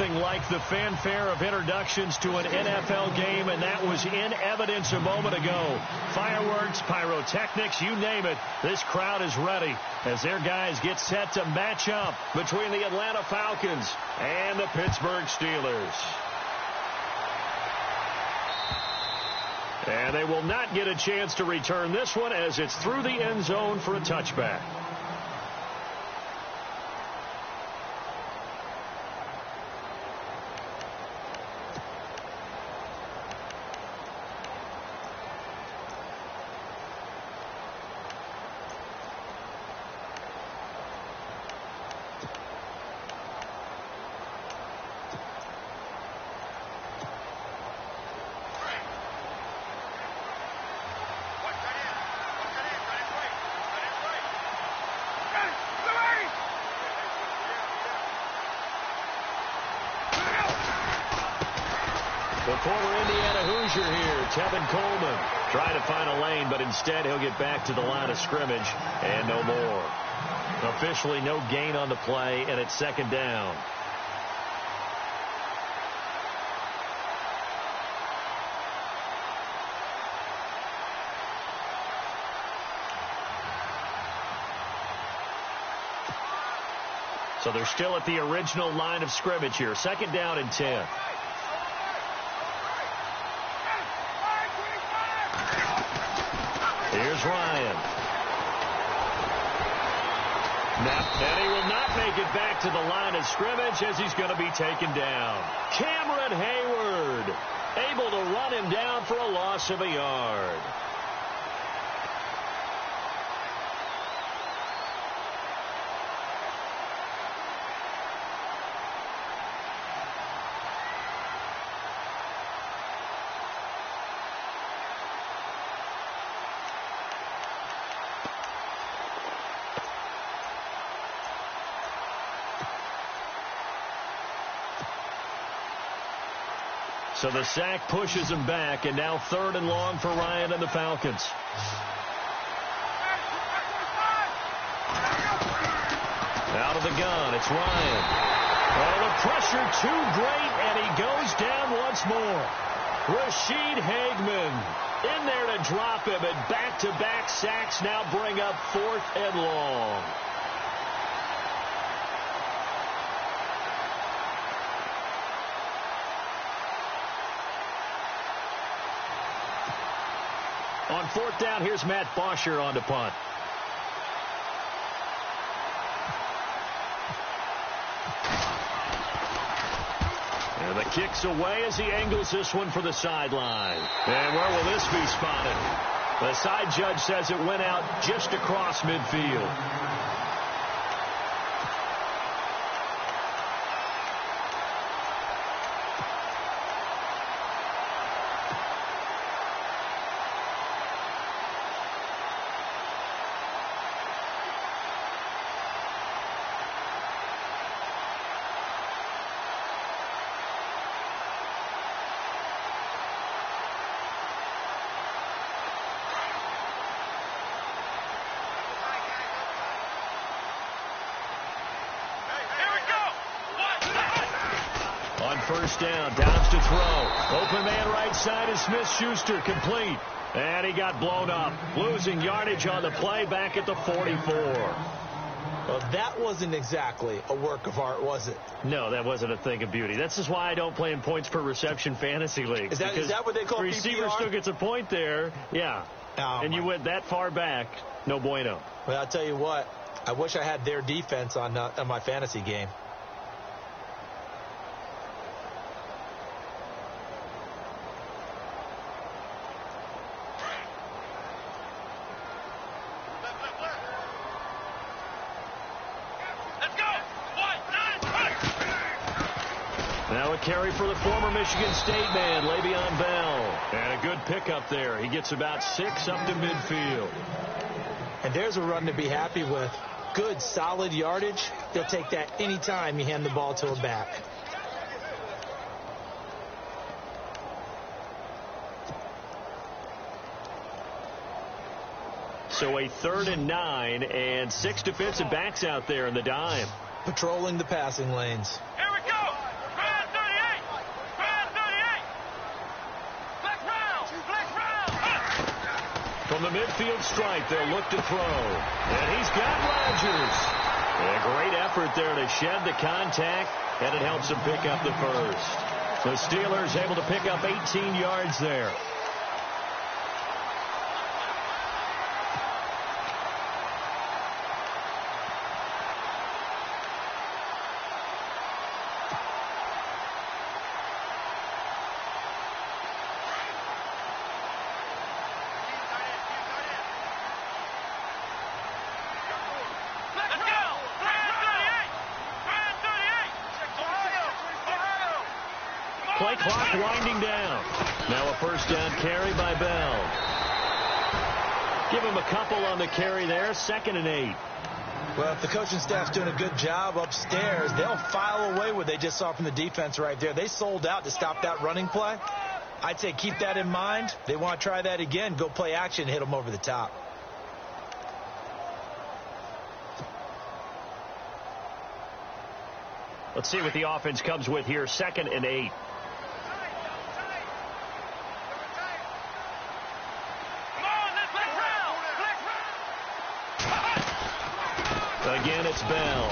nothing like the fanfare of introductions to an NFL game, and that was in evidence a moment ago. Fireworks, pyrotechnics, you name it. This crowd is ready as their guys get set to match up between the Atlanta Falcons and the Pittsburgh Steelers. And they will not get a chance to return this one as it's through the end zone for a touchback. The former Indiana Hoosier here, Tevin Coleman, trying to find a lane, but instead he'll get back to the line of scrimmage and no more. Officially no gain on the play, and it's second down. So they're still at the original line of scrimmage here. Second down and 10. Here's Ryan. And he will not make it back to the line of scrimmage as he's going to be taken down. Cameron Hayward able to run him down for a loss of a yard. So the sack pushes him back, and now third and long for Ryan and the Falcons. Out of the gun, it's Ryan. Oh, the pressure too great, and he goes down once more. Rashid Hageman in there to drop him, and back-to-back sacks now bring up fourth and long. On fourth down, here's Matt Bosher on the punt. And the kick's away as he angles this one for the sideline. And where will this be spotted? The side judge says it went out just across midfield. First down, Downs to throw. Open man right side is Smith-Schuster, complete. And he got blown up. Losing yardage on the play back at the 44. Well, that wasn't exactly a work of art, was it? No, that wasn't a thing of beauty. This is why I don't play in points per reception fantasy leagues. Is that what they call PPR? Receiver still gets a point there. Yeah. Oh, and you went that far back. No bueno. Well, I'll tell you what. I wish I had their defense on my fantasy game. Now a carry for the former Michigan State man, Le'Veon Bell. And a good pickup there. He gets about 6 up to midfield. And there's a run to be happy with. Good, solid yardage. They'll take that anytime you hand the ball to a back. So a 3rd and 9 and 6 defensive backs out there in the dime. Patrolling the passing lanes. Here we go. From the midfield stripe, they'll look to throw. And he's got Rodgers. A great effort there to shed the contact, and it helps him pick up the first. The Steelers able to pick up 18 yards there. Play clock winding down. Now a first down carry by Bell. Give him a couple on the carry there. 2nd and 8. Well, if the coaching staff's doing a good job upstairs, they'll file away what they just saw from the defense right there. They sold out to stop that running play. I'd say keep that in mind. They want to try that again. Go play action, hit them over the top. Let's see what the offense comes with here. 2nd and 8. Again, it's Bell.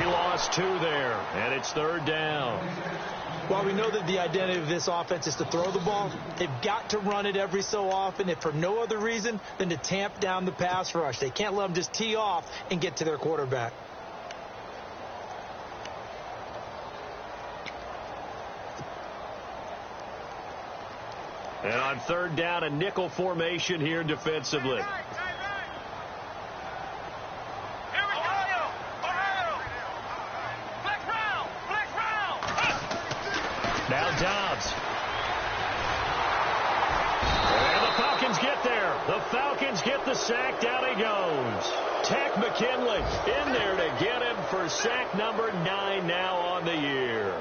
He lost 2 there, and it's 3rd down. While we know that the identity of this offense is to throw the ball, they've got to run it every so often, if for no other reason than to tamp down the pass rush. They can't let them just tee off and get to their quarterback. And on 3rd down, a nickel formation here defensively. Now Dobbs. And the Falcons get there. The Falcons get the sack. Down he goes. Takk McKinley in there to get him for sack number 9 now on the year.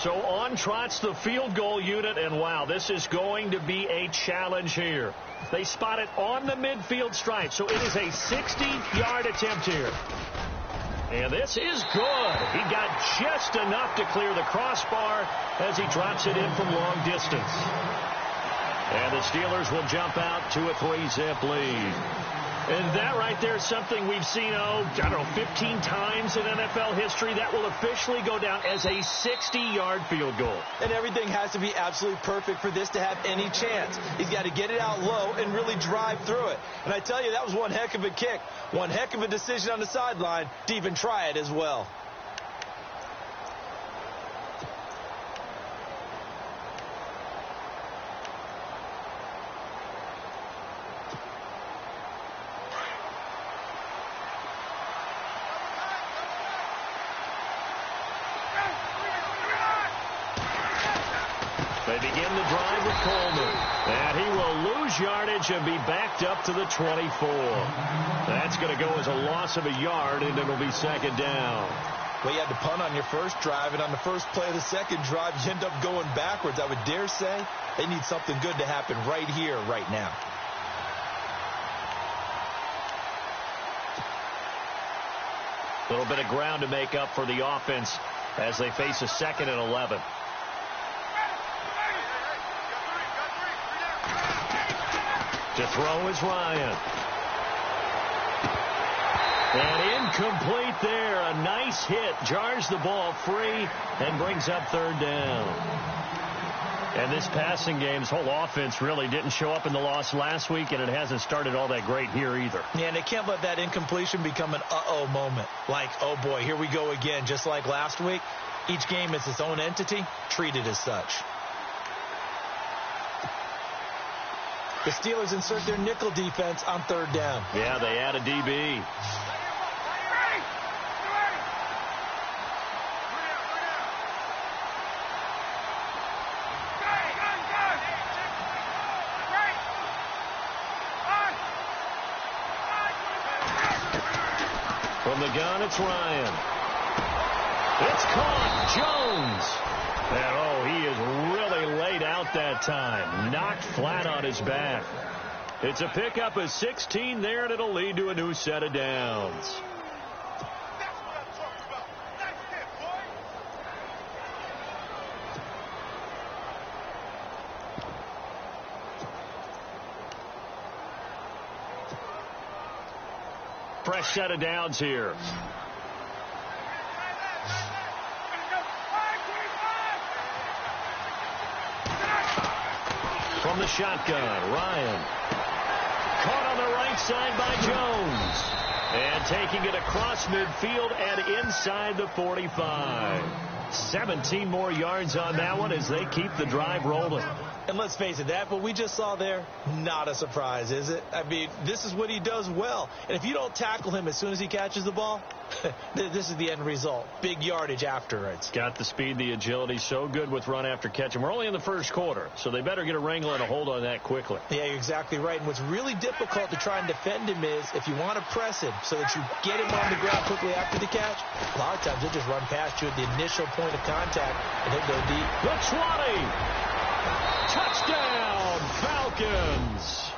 So on trots the field goal unit, and wow, this is going to be a challenge here. They spot it on the midfield stripe, so it is a 60-yard attempt here. And this is good. He got just enough to clear the crossbar as he drops it in from long distance. And the Steelers will jump out to a 3-zip lead. And that right there is something we've seen, I don't know, 15 times in NFL history. That will officially go down as a 60-yard field goal. And everything has to be absolutely perfect for this to have any chance. He's got to get it out low and really drive through it. And I tell you, that was one heck of a kick. One heck of a decision on the sideline to even try it as well. They begin the drive with Coleman. And he will lose yardage and be backed up to the 24. That's going to go as a loss of a yard, and it'll be 2nd down. Well, you had to punt on your first drive, and on the first play of the second drive, you end up going backwards. I would dare say they need something good to happen right here, right now. A little bit of ground to make up for the offense as they face a 2nd and 11. To throw is Ryan. And incomplete there. A nice hit. Jars the ball free and brings up 3rd down. And this passing game's whole offense really didn't show up in the loss last week, and it hasn't started all that great here either. Yeah, and they can't let that incompletion become an uh-oh moment. Like, oh boy, here we go again. Just like last week, each game is its own entity, treated as such. The Steelers insert their nickel defense on 3rd down. Yeah, they add a DB. From the gun, it's Ryan. It's caught. Jones. And, he is really laid out that time. Knocked flat on his back. It's a pickup of 16 there, and it'll lead to a new set of downs. Fresh set of downs here. From the shotgun, Ryan. Caught on the right side by Jones. And taking it across midfield and inside the 45. 17 more yards on that one as they keep the drive rolling. And let's face it, that what we just saw there, not a surprise, is it? I mean, this is what he does well. And if you don't tackle him as soon as he catches the ball, this is the end result. Big yardage afterwards. Got the speed, the agility, so good with run after catch. And we're only in the first quarter, so they better get a wrangle and a hold on that quickly. Yeah, you're exactly right. And what's really difficult to try and defend him is if you want to press him so that you get him on the ground quickly after the catch, a lot of times he'll just run past you at the initial point of contact, and he'll go deep. The 20. Touchdown, Falcons.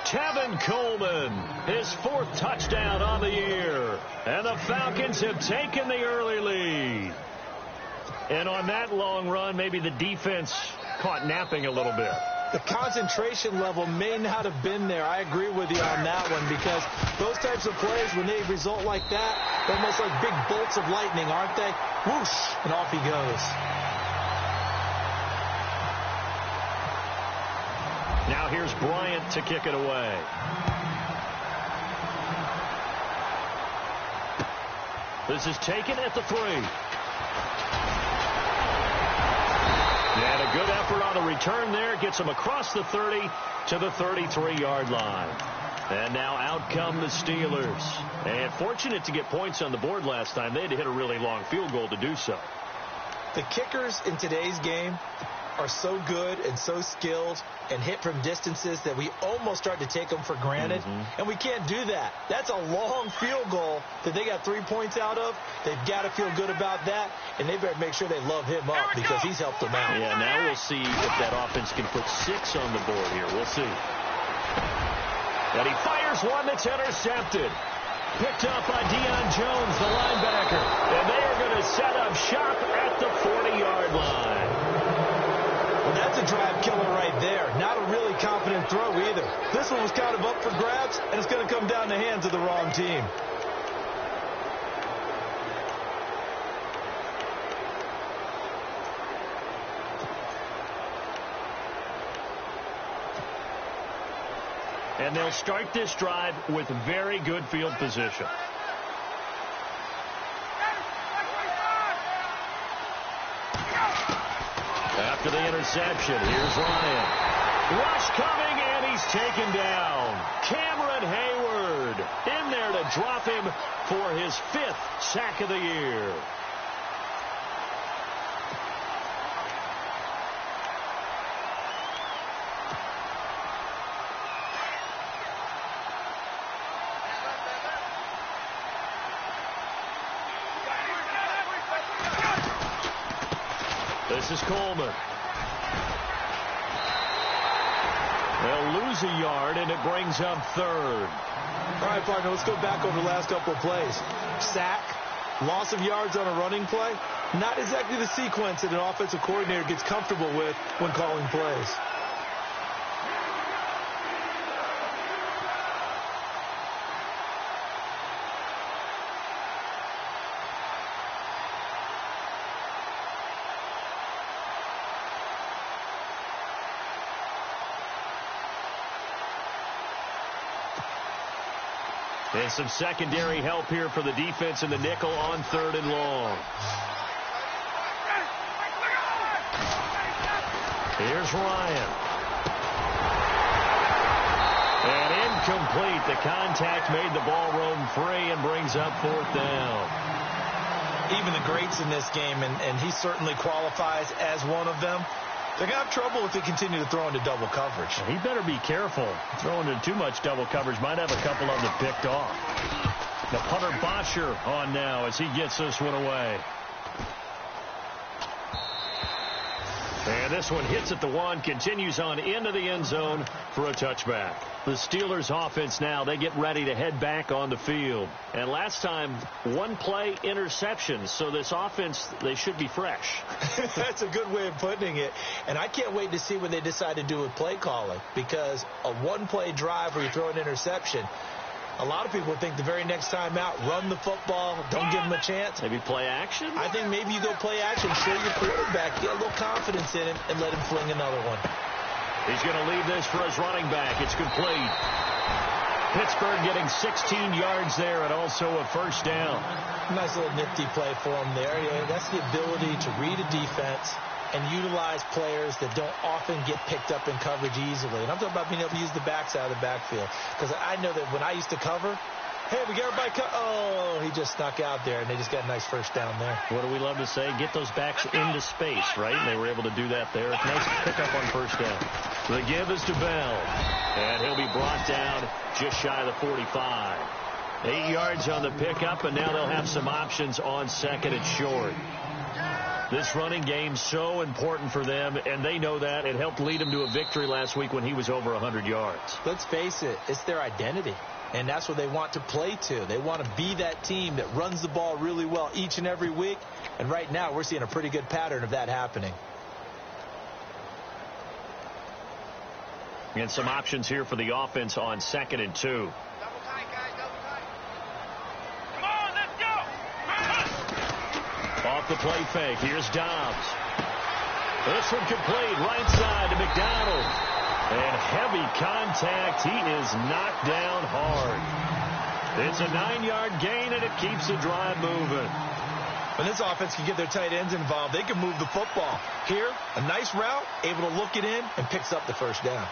Tevin Coleman, his 4th touchdown on the year. And the Falcons have taken the early lead. And on that long run, maybe the defense caught napping a little bit. The concentration level may not have been there. I agree with you on that one, because those types of plays, when they result like that, they're almost like big bolts of lightning, aren't they? Whoosh, and off he goes. Now here's Bryant to kick it away. This is taken at the 3. And a good effort on the return there. Gets him across the 30 to the 33-yard line. And now out come the Steelers. And fortunate to get points on the board last time. They had to hit a really long field goal to do so. The kickers in today's game are so good and so skilled and hit from distances that we almost start to take them for granted. And we can't do that. That's a long field goal that they got 3 points out of. They've got to feel good about that, and they better make sure they love him up because he's helped them out. Yeah, now we'll see if that offense can put 6 on the board here. We'll see. And he fires one that's intercepted. Picked up by Deion Jones, the linebacker. And they are going to set up shop at the 40-yard line. Well, that's a drive killer right there. Not a really confident throw either. This one was kind of up for grabs, and it's going to come down the hands of the wrong team. And they'll start this drive with very good field position. After the interception, here's Ryan. Rush coming, and he's taken down. Cameron Hayward in there to drop him for his 5th sack of the year. This is Coleman. They'll lose a yard, and it brings up 3rd. All right, partner, let's go back over the last couple of plays. Sack, loss of yards on a running play. Not exactly the sequence that an offensive coordinator gets comfortable with when calling plays. And some secondary help here for the defense in the nickel on 3rd and long. Here's Ryan. And incomplete. The contact made the ball roam free and brings up 4th down. Even the greats in this game, and he certainly qualifies as one of them, they're going to have trouble if they continue to throw into double coverage. He better be careful. Throwing into too much double coverage might have a couple of them picked off. The punter Bosher on now as he gets this one away. And this one hits at the 1, continues on into the end zone for a touchback. The Steelers offense now, they get ready to head back on the field. And last time, one play interception. So this offense, they should be fresh. That's a good way of putting it. And I can't wait to see what they decide to do with play calling, because a one-play drive where you throw an interception, a lot of people think the very next time out, run the football, don't give them a chance. Maybe play action? I think maybe you go play action, show your quarterback, get a little confidence in him, and let him fling another one. He's going to leave this for his running back. It's complete. Pittsburgh getting 16 yards there and also a first down. Nice little nifty play for him there. Yeah, that's the ability to read a defense and utilize players that don't often get picked up in coverage easily. And I'm talking about being able to use the backside of the backfield. Because I know that when I used to cover, hey, we got everybody oh, he just snuck out there, and they just got a nice first down there. What do we love to say? Get those backs into space, right? And they were able to do that there. Nice pickup on first down. The give is to Bell. And he'll be brought down just shy of the 45. 8 yards on the pickup, and now they'll have some options on second and short. This running game so important for them, and they know that. It helped lead them to a victory last week when he was over 100 yards. Let's face it, it's their identity. And that's what they want to play to. They want to be that team that runs the ball really well each and every week. And right now, we're seeing a pretty good pattern of that happening. And some options here for the offense on second and 2. Double tight, guys, double tight. Come on, let's go. Off the play fake, here's Dobbs. This one complete, right side to McDonald. And heavy contact. He is knocked down hard. It's a 9-yard gain, and it keeps the drive moving. When this offense can get their tight ends involved, they can move the football. Here, a nice route, able to look it in, and picks up the first down.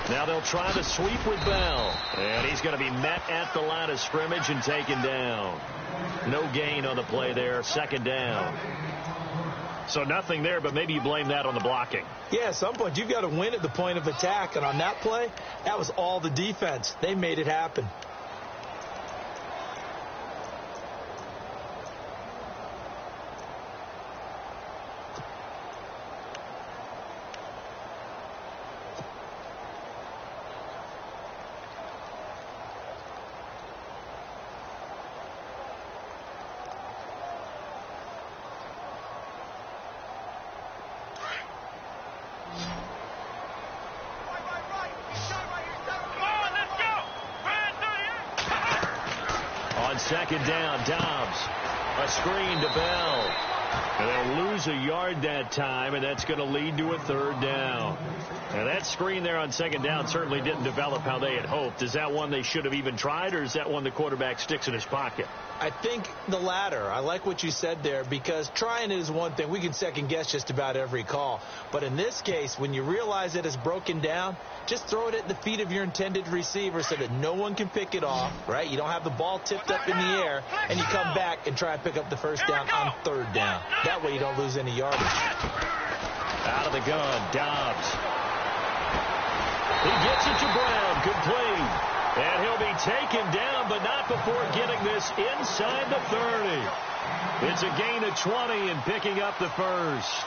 Now they'll try to sweep with Bell. And he's going to be met at the line of scrimmage and taken down. No gain on the play there. Second down. So nothing there, but maybe you blame that on the blocking. Yeah, at some point you've got to win at the point of attack. And on that play, that was all the defense. They made it happen. Second down, Dobbs. A screen to Bell. And they'll lose a yard that time, and that's going to lead to a third down. Now, that screen there on second down certainly didn't develop how they had hoped. Is that one they should have even tried, or is that one the quarterback sticks in his pocket? I think the latter. I like what you said there, because trying it is one thing. We can second-guess just about every call. But in this case, when you realize that it's broken down, just throw it at the feet of your intended receiver so that no one can pick it off, right? You don't have the ball tipped up in the air, and you come back and try and pick up the first down on third down. That way you don't lose any yardage. Out of the gun, Dobbs. He gets it to Brown, complete. And he'll be taken down, but not before getting this inside the 30. It's a gain of 20 and picking up the first.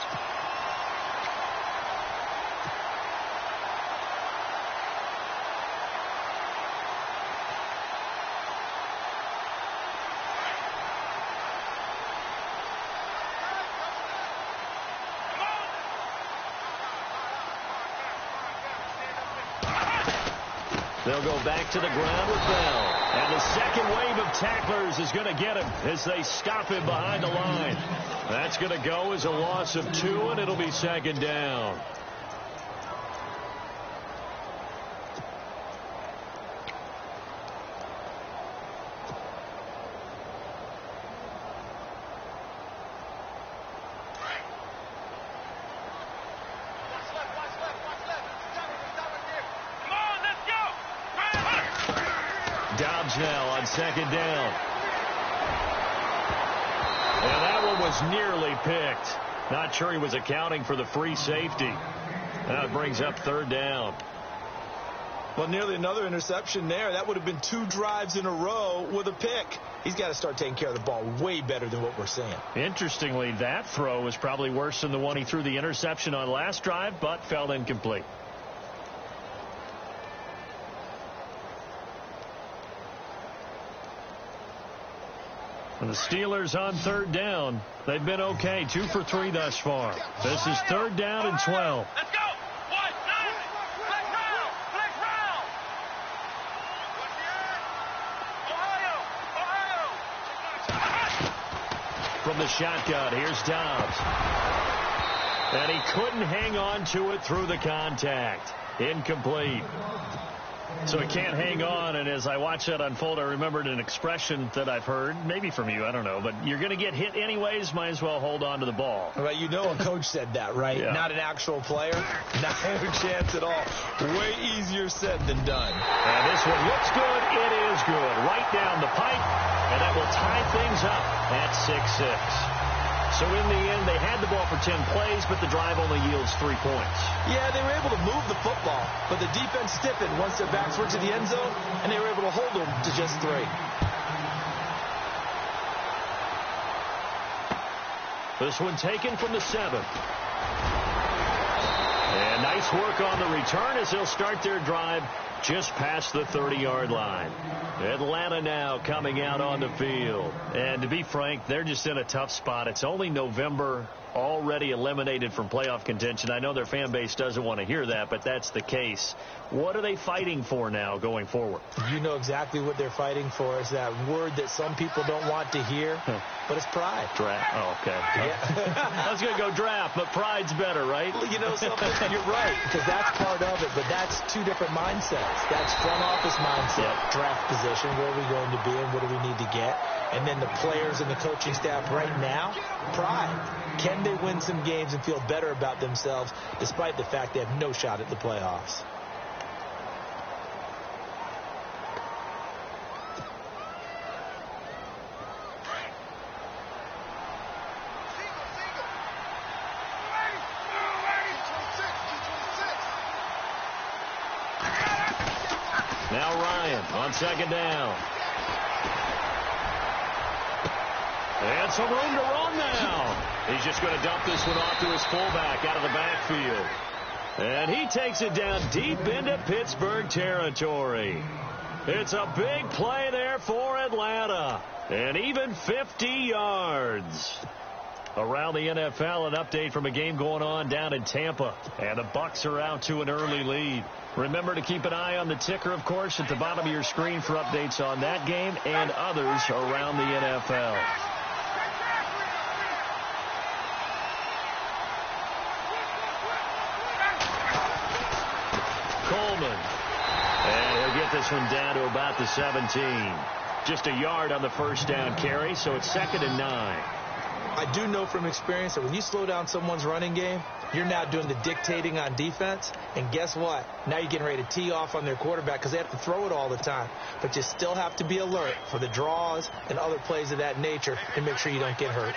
They'll go back to the ground with Bell. And the second wave of tacklers is going to get him as they stop him behind the line. That's going to go as a loss of 2, and it'll be second down. Dobbs now on second down. And that one was nearly picked. Not sure he was accounting for the free safety. Now it brings up third down. Well, nearly another interception there. That would have been 2 drives in a row with a pick. He's got to start taking care of the ball way better than what we're seeing. Interestingly, that throw was probably worse than the one he threw the interception on last drive, but fell incomplete. And the Steelers on third down. They've been okay. 2 for 3 thus far. This is third down and 12. Let's go. 1, 9. Black round. Black round. Ohio. From the shotgun, here's Dobbs. And he couldn't hang on to it through the contact. Incomplete. So he can't hang on, and as I watch that unfold, I remembered an expression that I've heard, maybe from you, I don't know, but you're going to get hit anyways, might as well hold on to the ball. Right, you know a coach said that, right? Yeah. Not an actual player. Not a chance at all. Way easier said than done. And this one looks good. It is good. Right down the pipe, and that will tie things up at 6-6. So in the end, they had the ball for 10 plays, but the drive only yields 3 points. Yeah, they were able to move the football, but the defense stiffened once their backs were to the end zone, and they were able to hold them to just 3. This one taken from the 7. And nice work on the return as they'll start their drive just past the 30-yard line. Atlanta now coming out on the field. And to be frank, they're just in a tough spot. It's only November, already eliminated from playoff contention. I know their fan base doesn't want to hear that, but that's the case. What are they fighting for now going forward? You know exactly what they're fighting for. Is that word that some people don't want to hear, but it's pride. Draft. Oh, okay. Yeah. I was going to go draft, but pride's better, right? Well, you know something? You're right, because that's part of it, but that's 2 different mindsets. That's front office mindset, draft position, where are we going to be and what do we need to get? And then the players and the coaching staff right now, pride. Can they win some games and feel better about themselves despite the fact they have no shot at the playoffs? Now Ryan on second down. And some room to run now. He's just going to dump this one off to his fullback out of the backfield. And he takes it down deep into Pittsburgh territory. It's a big play there for Atlanta. And even 50 yards. Around the NFL, an update from a game going on down in Tampa. And the Bucs are out to an early lead. Remember to keep an eye on the ticker, of course, at the bottom of your screen for updates on that game and others around the NFL. Coleman. And he'll get this one down to about the 17. Just a yard on the first down carry, so it's 2nd and 9. I do know from experience that when you slow down someone's running game, you're now doing the dictating on defense. And guess what? Now you're getting ready to tee off on their quarterback because they have to throw it all the time. But you still have to be alert for the draws and other plays of that nature and make sure you don't get hurt.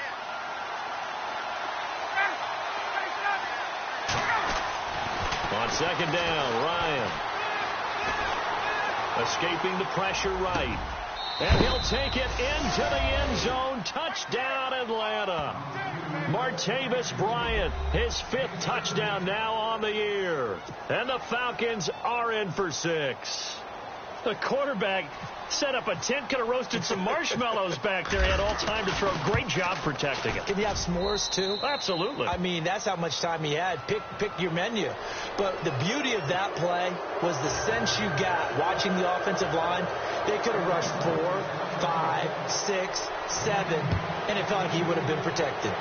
On second down, Ryan. Escaping the pressure right. And he'll take it into the end zone. Touchdown, Atlanta. Martavis Bryant, his 5th touchdown now on the year. And the Falcons are in for 6. The quarterback set up a tent, could have roasted some marshmallows back there. He had all time to throw. Great job protecting it. Can you have s'mores, too? Absolutely. I mean, that's how much time he had. Pick your menu. But the beauty of that play was the sense you got watching the offensive line. They could have rushed 4, 5, 6, 7, and it felt like he would have been protected.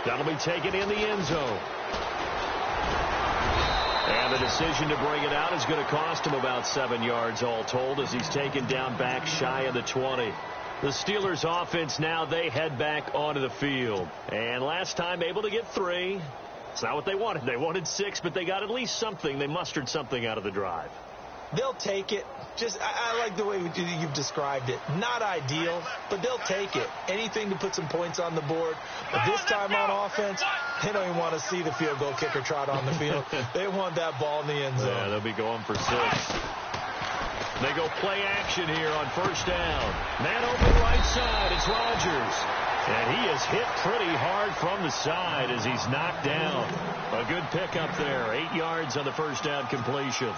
That'll be taken in the end zone. And the decision to bring it out is going to cost him about 7 yards all told as he's taken down back shy of the 20. The Steelers offense now, they head back onto the field. And last time able to get 3. It's not what they wanted. They wanted 6, but they got at least something. They mustered something out of the drive. They'll take it. I like the way you've described it. Not ideal, but they'll take it. Anything to put some points on the board. But this time on offense, they don't even want to see the field goal kicker trot on the field. They want that ball in the end zone. Yeah, they'll be going for 6. They go play action here on first down. Man over the right side. It's Rodgers. And he is hit pretty hard from the side as he's knocked down. A good pickup there. 8 yards on the first down completion.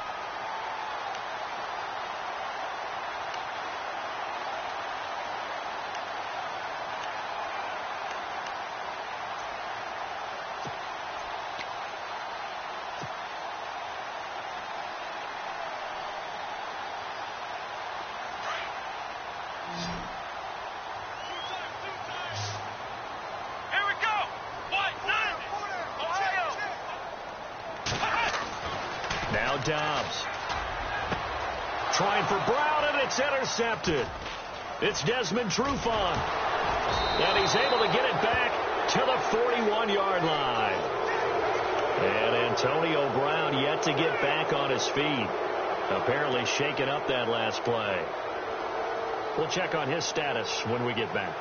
Now Dobbs. Trying for Brown, and it's intercepted. It's Desmond Trufant. And he's able to get it back to the 41-yard line. And Antonio Brown yet to get back on his feet. Apparently shaking up that last play. We'll check on his status when we get back.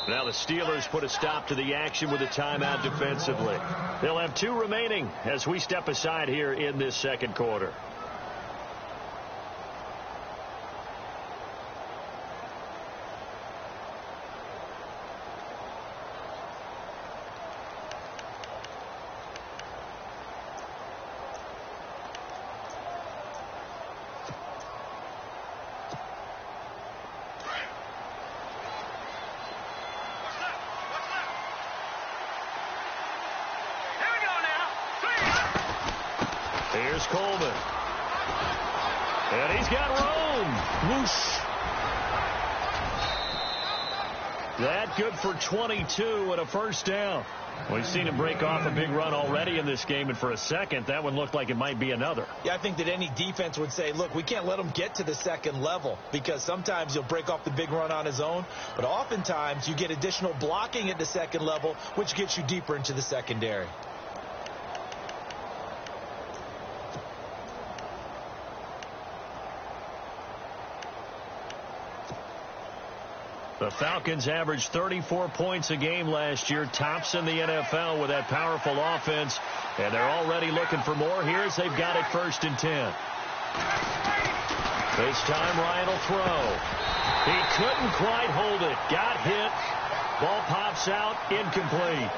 Now the Steelers put a stop to the action with a timeout defensively. They'll have 2 remaining as we step aside here in this second quarter. Here's Coleman. And he's got room. Whoosh. That good for 22 and a first down. We've seen him break off a big run already in this game, and for a second, that one looked like it might be another. Yeah, I think that any defense would say, look, we can't let him get to the second level, because sometimes he'll break off the big run on his own, but oftentimes you get additional blocking at the second level, which gets you deeper into the secondary. The Falcons averaged 34 points a game last year, tops in the NFL with that powerful offense, and they're already looking for more here as they've got it 1st and 10. This time Ryan will throw. He couldn't quite hold it. Got hit. Ball pops out, incomplete.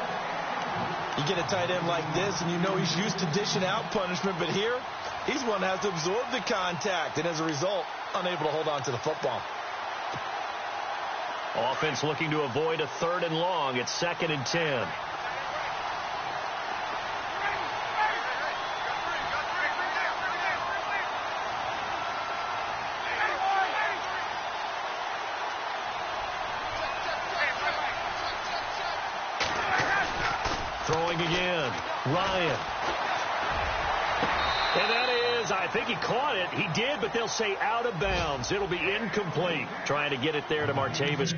You get a tight end like this, and you know he's used to dishing out punishment, but here, he's one that has to absorb the contact, and as a result, unable to hold on to the football. Offense looking to avoid a 3rd and long. It's 2nd and 10. Throwing again. Ryan. And that is, I think he caught it. He did, but they'll say out of bounds. It'll be incomplete. Trying to get it there to Martavis.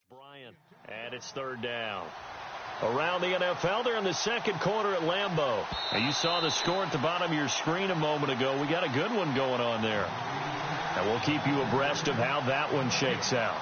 Bryant, and it's 3rd down. Around the NFL, they're in the second quarter at Lambeau. Now, you saw the score at the bottom of your screen a moment ago. We got a good one going on there. And we'll keep you abreast of how that one shakes out.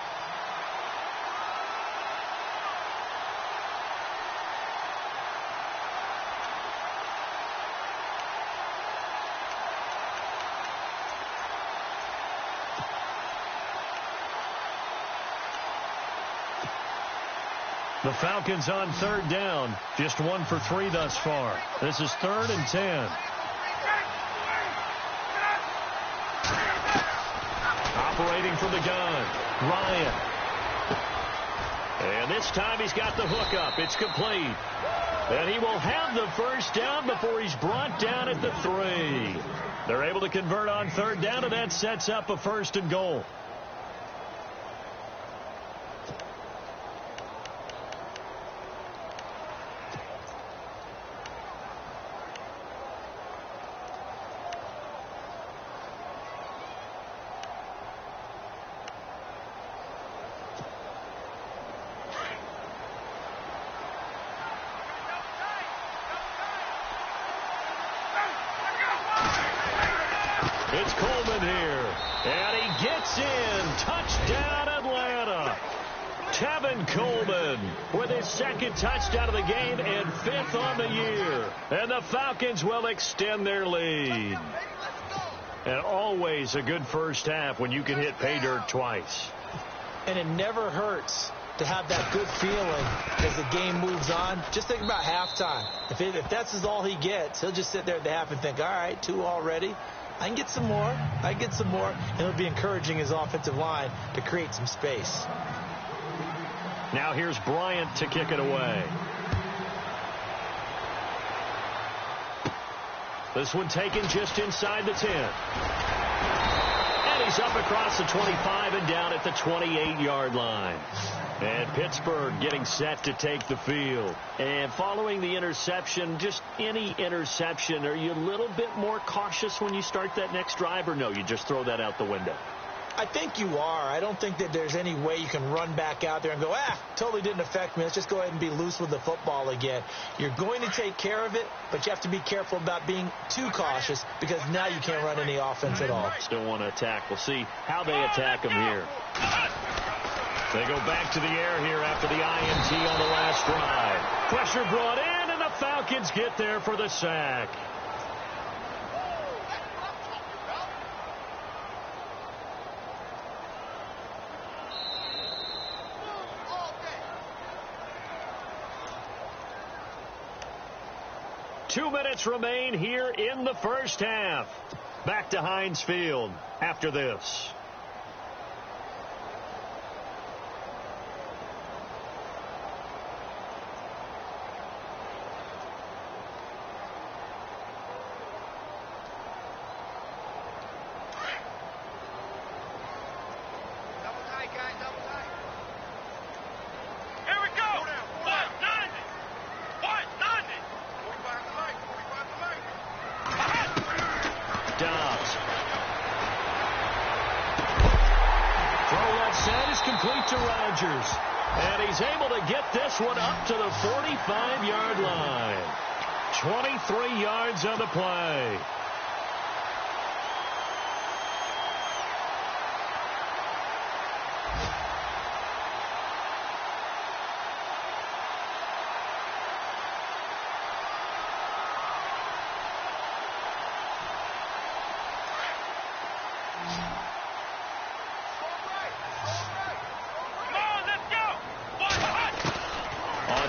The Falcons on 3rd down. Just 1 for 3 thus far. This is 3rd and 10. Operating from the gun. Ryan. And this time he's got the hook up. It's complete. And he will have the first down before he's brought down at the 3. They're able to convert on third down, and that sets up a 1st and goal. It's Coleman here, and he gets in. Touchdown, Atlanta. Tevin Coleman with his 2nd touchdown of the game and 5th on the year. And the Falcons will extend their lead. And always a good first half when you can hit pay dirt twice. And it never hurts to have that good feeling as the game moves on. Just think about halftime. If that's all he gets, he'll just sit there at the half and think, all right, 2 already. I can get some more. And it'll be encouraging his offensive line to create some space. Now here's Bryant to kick it away. This one taken just inside the 10. And he's up across the 25 and down at the 28-yard line. And Pittsburgh getting set to take the field. And following the interception, just any interception, are you a little bit more cautious when you start that next drive, or no, you just throw that out the window? I think you are. I don't think that there's any way you can run back out there and go, totally didn't affect me. Let's just go ahead and be loose with the football again. You're going to take care of it, but you have to be careful about being too cautious because now you can't run any offense at all. Still want to attack. We'll see how they attack him here. They go back to the air here after the INT on the last drive. Pressure brought in, and the Falcons get there for the sack. Two minutes remain here in the first half. Back to Heinz Field after this. And he's able to get this one up to the 45-yard line. 23 yards on the play.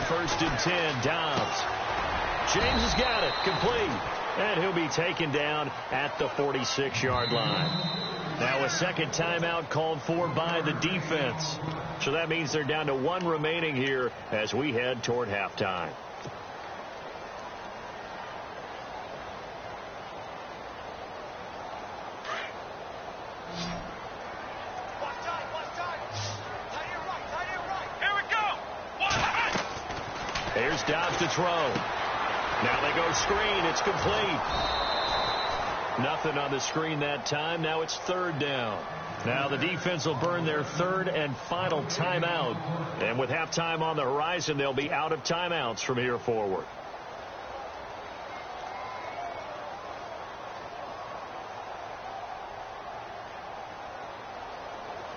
First and 10, Dobbs. James has got it, complete. And he'll be taken down at the 46-yard line. Now a second timeout called for by the defense. So that means they're down to 1 remaining here as we head toward halftime. Here's Dobbs to throw. Now they go screen. It's complete. Nothing on the screen that time. Now it's third down. Now the defense will burn their third and final timeout. And with halftime on the horizon, they'll be out of timeouts from here forward.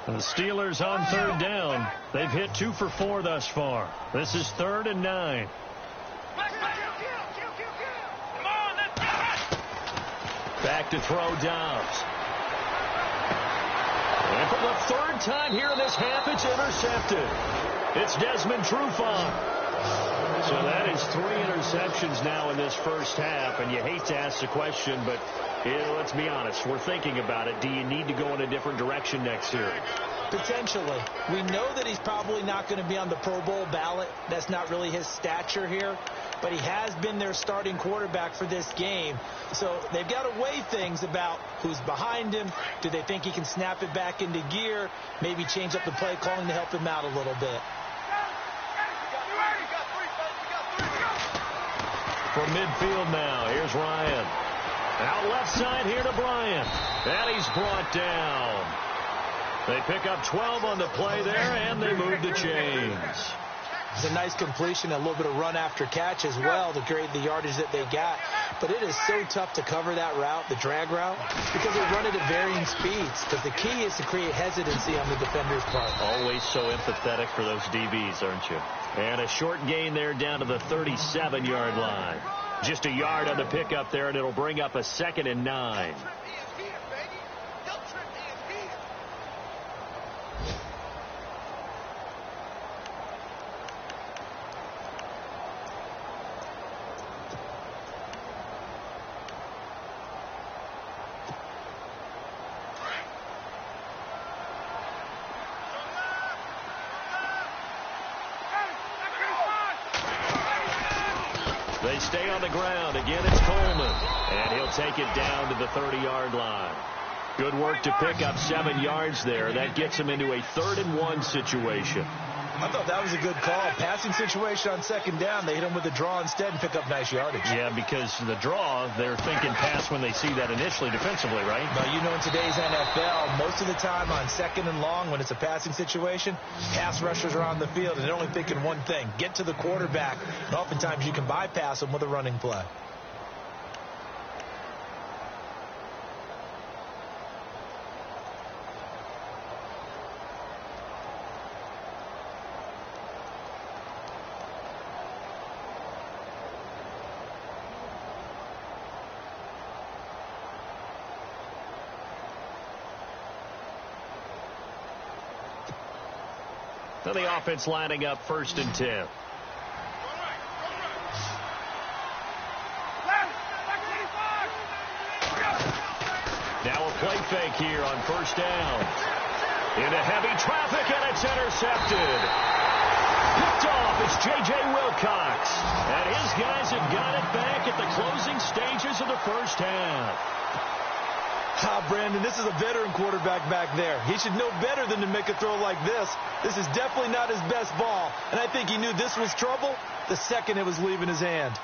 The Steelers on third down. They've hit 2 for 4 thus far. This is 3rd and 9. Back to throw Dobbs. And for the 3rd time here in this half, it's intercepted. It's Desmond Trufant. So that is 3 interceptions now in this first half, and you hate to ask the question, but let's be honest, we're thinking about it. Do you need to go in a different direction next year? Potentially. We know that he's probably not going to be on the Pro Bowl ballot. That's not really his stature here. But he has been their starting quarterback for this game. So they've got to weigh things about who's behind him. Do they think he can snap it back into gear? Maybe change up the play calling to help him out a little bit. From midfield now, here's Ryan. Out left side here to Bryant. And he's brought down. They pick up 12 on the play there, and they move the chains. It's a nice completion, a little bit of run after catch as well to create the yardage that they got. But it is so tough to cover that route, the drag route, because they run it at varying speeds. Because the key is to create hesitancy on the defender's part. Always so empathetic for those DBs, aren't you? And a short gain there down to the 37-yard line. Just a yard on the pickup there, and it'll bring up a 2nd and 9. They stay on the ground. Again, it's Coleman. And he'll take it down to the 30-yard line. Good work to pick up 7 yards there. That gets him into a 3rd and 1 situation. I thought that was a good call. Passing situation on 2nd down. They hit him with a draw instead and pick up nice yardage. Yeah, because the draw, they're thinking pass when they see that initially defensively, right? But you know, in today's NFL, most of the time on 2nd and long, when it's a passing situation, pass rushers are on the field, and they're only thinking one thing: get to the quarterback. And oftentimes you can bypass them with a running play. So the offense lining up 1st and 10. Now a play fake here on 1st down. Into heavy traffic, and it's intercepted. Picked off is J.J. Wilcox. And his guys have got it back at the closing stages of the first half. Brandon, this is a veteran quarterback back there. He should know better than to make a throw like this. This is definitely not his best ball, and I think he knew this was trouble the second it was leaving his hand.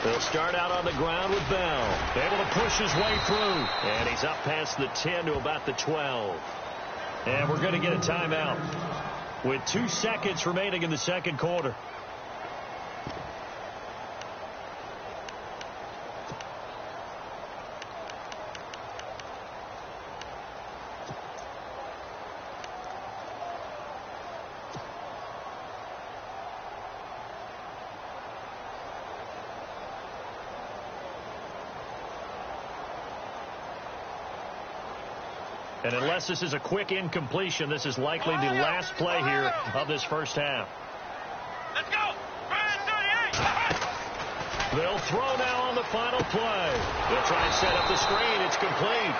He'll start out on the ground with Bell. Able to push his way through, and he's up past the 10 to about the 12. And we're going to get a timeout with 2 seconds remaining in the 2nd quarter. And unless this is a quick incompletion, this is likely the last play here of this first half. Let's go! They'll throw now on the final play. They'll try and set up the screen. It's complete.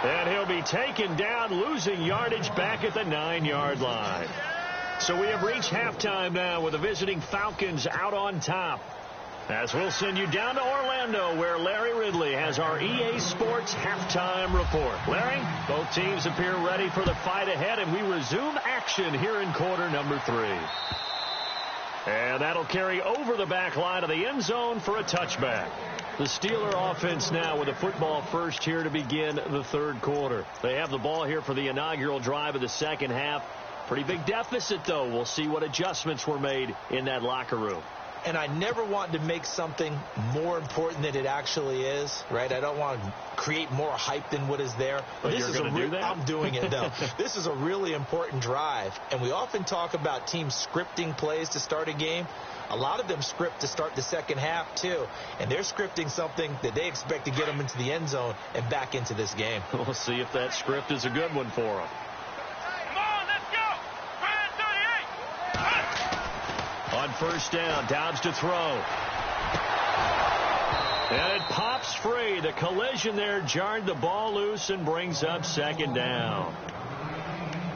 And he'll be taken down, losing yardage back at the 9-yard line. So we have reached halftime now with the visiting Falcons out on top. As we'll send you down to Orlando, where Larry Ridley has our EA Sports halftime report. Larry, both teams appear ready for the fight ahead, and we resume action here in quarter number 3. And that'll carry over the back line of the end zone for a touchback. The Steeler offense now with the football first here to begin the 3rd quarter. They have the ball here for the inaugural drive of the 2nd half. Pretty big deficit, though. We'll see what adjustments were made in that locker room. And I never want to make something more important than it actually is, right? I don't want to create more hype than what is there. But you're going to do that? I'm doing it, though. This is a really important drive. And we often talk about teams scripting plays to start a game. A lot of them script to start the second half, too. And they're scripting something that they expect to get them into the end zone and back into this game. We'll see if that script is a good one for them. On first down, Dobbs to throw. And it pops free. The collision there jarred the ball loose and brings up second down.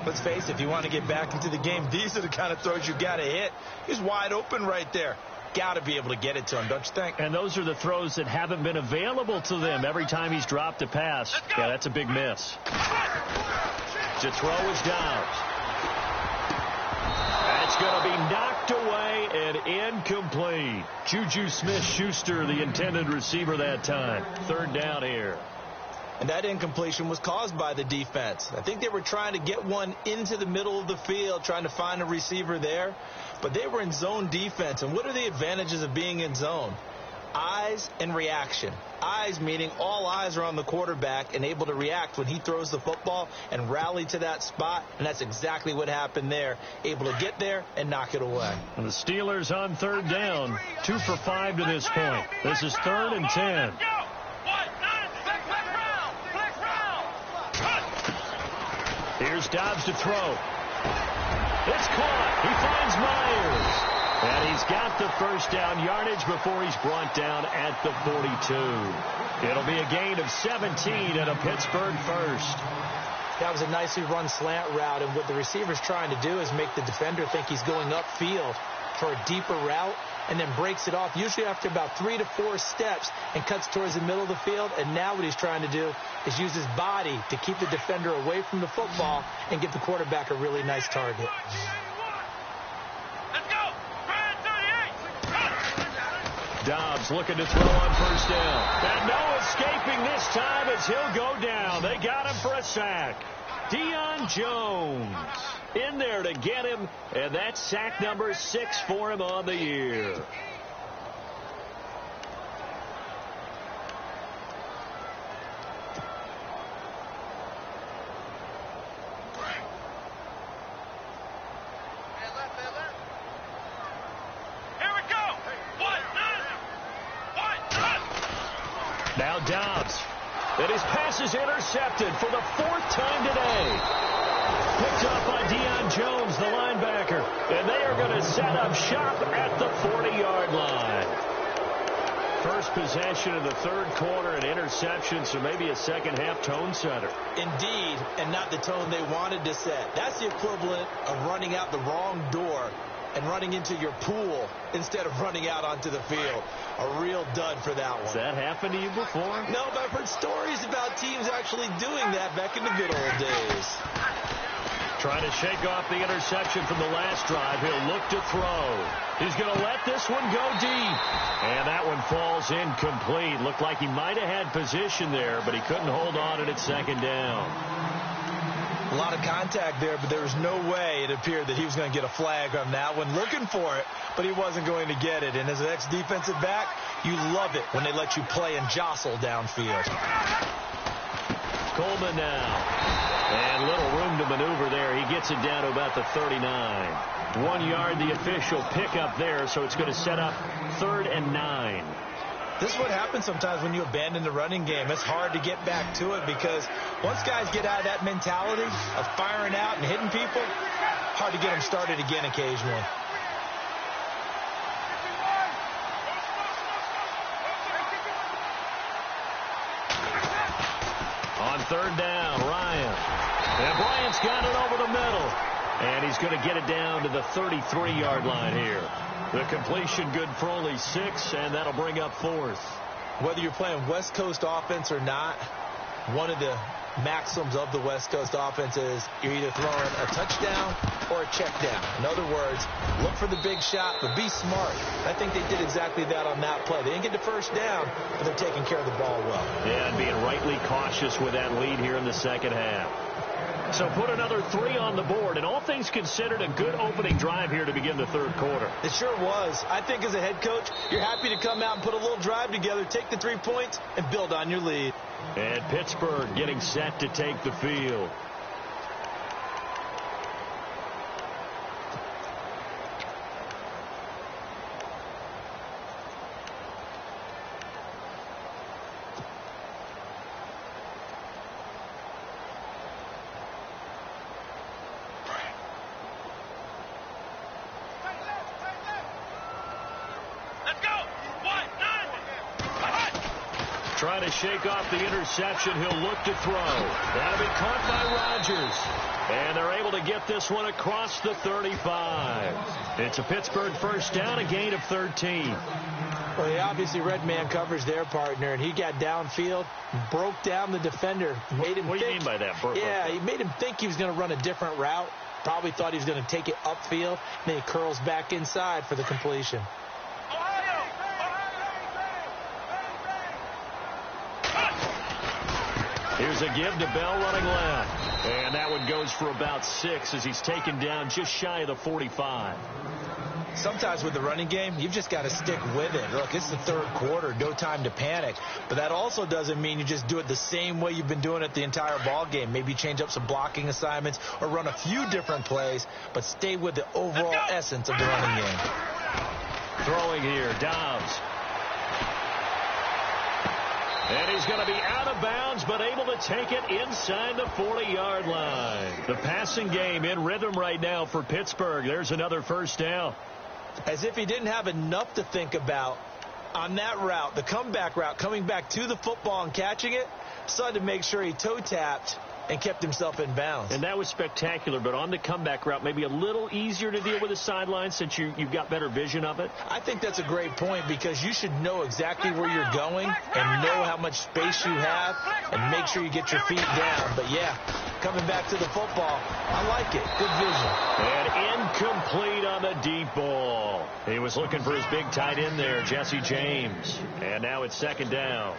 Let's face it, if you want to get back into the game, these are the kind of throws you got to hit. He's wide open right there. Got to be able to get it to him, don't you think? And those are the throws that haven't been available to them every time he's dropped a pass. Yeah, that's a big miss. To throw is Dobbs. It's going to be knocked away and incomplete. Juju Smith-Schuster, the intended receiver that time. Third down here. And that incompletion was caused by the defense. I think they were trying to get one into the middle of the field, trying to find a receiver there. But they were in zone defense. And what are the advantages of being in zone? Eyes and reaction. Eyes meaning all eyes are on the quarterback and able to react when he throws the football and rally to that spot. And that's exactly what happened there. Able to get there and knock it away. And the Steelers on third down. 2 for 5 to this point. This is 3rd and 10. Here's Dobbs to throw. It's caught. He finds Myers. And he's got the first down yardage before he's brought down at the 42. It'll be a gain of 17 and a Pittsburgh first. That was a nicely run slant route, and what the receiver's trying to do is make the defender think he's going upfield for a deeper route and then breaks it off, usually after about 3 to 4 steps, and cuts towards the middle of the field. And now what he's trying to do is use his body to keep the defender away from the football and get the quarterback a really nice target. Dobbs looking to throw on first down. And no escaping this time as he'll go down. They got him for a sack. Deion Jones in there to get him, and that's sack number 6 for him on the year. Now Dobbs. And his pass is intercepted for the 4th time today. Picked up by Deion Jones, the linebacker. And they are going to set up shop at the 40-yard line. First possession of the 3rd quarter, an interception, so maybe a second-half tone setter. Indeed, and not the tone they wanted to set. That's the equivalent of running out the wrong door and running into your pool instead of running out onto the field. A real dud for that one. Has that happened to you before? No, but I've heard stories about teams actually doing that back in the good old days. Trying to shake off the interception from the last drive. He'll look to throw. He's going to let this one go deep. And that one falls incomplete. Looked like he might have had position there, but he couldn't hold on at 2nd down. A lot of contact there, but there was no way it appeared that he was going to get a flag on that one. Looking for it, but he wasn't going to get it. And as an ex-defensive back, you love it when they let you play and jostle downfield. Coleman now. And little room to maneuver there. He gets it down to about the 39. 1 yard, the official pickup there, so it's going to set up 3rd and 9. This is what happens sometimes when you abandon the running game. It's hard to get back to it because once guys get out of that mentality of firing out and hitting people, hard to get them started again occasionally. On 3rd down, Ryan. And Bryant's got it over the middle. And he's going to get it down to the 33-yard line here. The completion good for only 6, and that'll bring up 4th. Whether you're playing West Coast offense or not, one of the maxims of the West Coast offense is you're either throwing a touchdown or a check down. In other words, look for the big shot, but be smart. I think they did exactly that on that play. They didn't get the first down, but they're taking care of the ball well. Yeah, and being rightly cautious with that lead here in the second half. So put another 3 on the board, and all things considered, a good opening drive here to begin the third quarter. It sure was. I think as a head coach, you're happy to come out and put a little drive together, take the 3 points, and build on your lead. And Pittsburgh getting set to take the field. Trying to shake off the interception. He'll look to throw. That'll be caught by Rodgers. And they're able to get this one across the 35. It's a Pittsburgh first down, a gain of 13. Well, he obviously read man coverage their partner, and he got downfield, broke down the defender. Made him what do you mean by that? Yeah, he made him think he was going to run a different route. Probably thought he was going to take it upfield. Then he curls back inside for the completion. Here's a give to Bell running left. And that one goes for about 6 as he's taken down just shy of the 45. Sometimes with the running game, you've just got to stick with it. Look, it's the third quarter, no time to panic. But that also doesn't mean you just do it the same way you've been doing it the entire ball game. Maybe change up some blocking assignments or run a few different plays, but stay with the overall essence of the running game. Throwing here, Dobbs. And he's going to be out of bounds, but able to take it inside the 40-yard line. The passing game in rhythm right now for Pittsburgh. There's another first down. As if he didn't have enough to think about on that route, the comeback route, coming back to the football and catching it, decided to make sure he toe-tapped and kept himself in bounds. And that was spectacular, but on the comeback route, maybe a little easier to deal with the sideline since you've got better vision of it? I think that's a great point because you should know exactly where you're going and know how much space you have and make sure you get your feet down. But, yeah, coming back to the football, I like it. Good vision. And incomplete on the deep ball. He was looking for his big tight end there, Jesse James. And now it's second down.